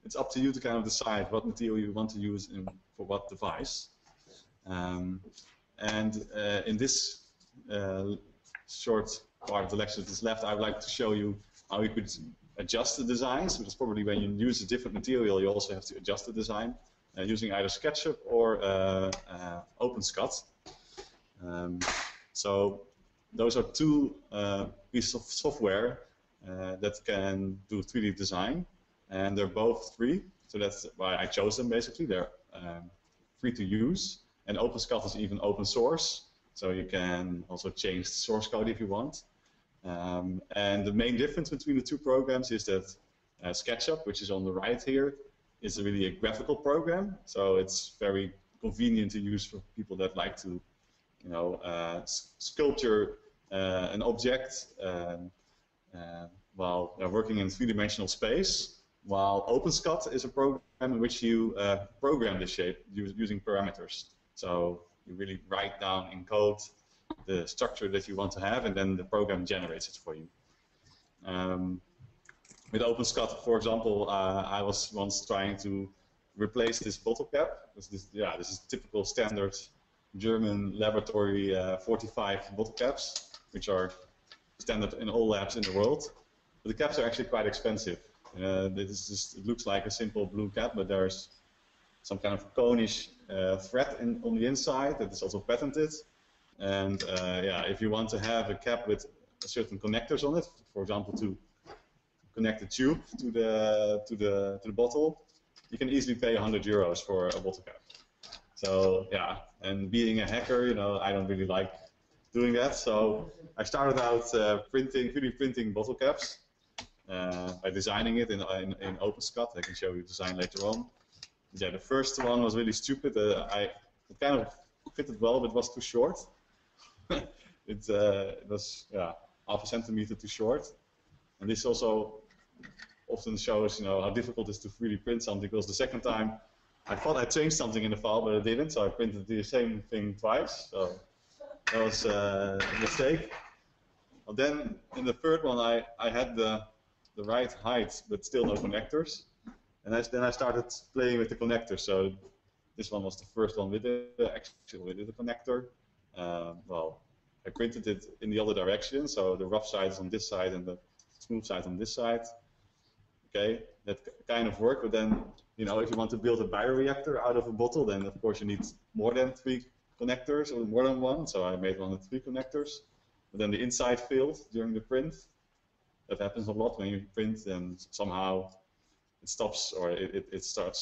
it's up to you to kind of decide what material you want to use for what device. In this short part of the lecture that's left, I would like to show you how you could adjust the designs, because probably when you use a different material, you also have to adjust the design using either SketchUp or OpenSCAD. So those are two pieces of software that can do 3D design, and they're both free, so that's why I chose them. Basically, they're free to use, and OpenSCAD is even open source, so you can also change the source code if you want. And the main difference between the two programs is that SketchUp, which is on the right here, is really a graphical program, so it's very convenient to use for people that like to, you know, sculpture an object while working in three-dimensional space. While OpenSCAD is a program in which you program the shape using parameters. So you really write down in code the structure that you want to have, and then the program generates it for you. With OpenSCAD, for example, I was once trying to replace this bottle cap. This is typical standard German laboratory 45 bottle caps, which are standard in all labs in the world. But the caps are actually quite expensive. It looks like a simple blue cap, but there's some kind of conish thread on the inside that is also patented. And if you want to have a cap with certain connectors on it, for example, to connect the tube to the bottle, you can easily pay €100 for a bottle cap. So yeah, and being a hacker, you know, I don't really like doing that. So I started out 3D printing bottle caps by designing it in OpenSCAD. I can show you the design later on. Yeah, the first one was really stupid. It kind of fitted well, but it was too short. It was half a centimeter too short. And this also often shows, you know, how difficult it is to 3D print something, because the second time I thought I changed something in the file, but I didn't, so I printed the same thing twice. So that was a mistake. Well, then in the third one, I had the right height, but still no connectors. And then I started playing with the connectors. So this one was the first one with the connector. Well, I printed it in the other direction, so the rough side is on this side and the smooth side on this side. Okay, that kind of worked, but then, you know, if you want to build a bioreactor out of a bottle, then of course you need more than 3 connectors or more than one, so I made one with 3 connectors. But then the inside failed during the print. That happens a lot when you print, and somehow it stops, or it starts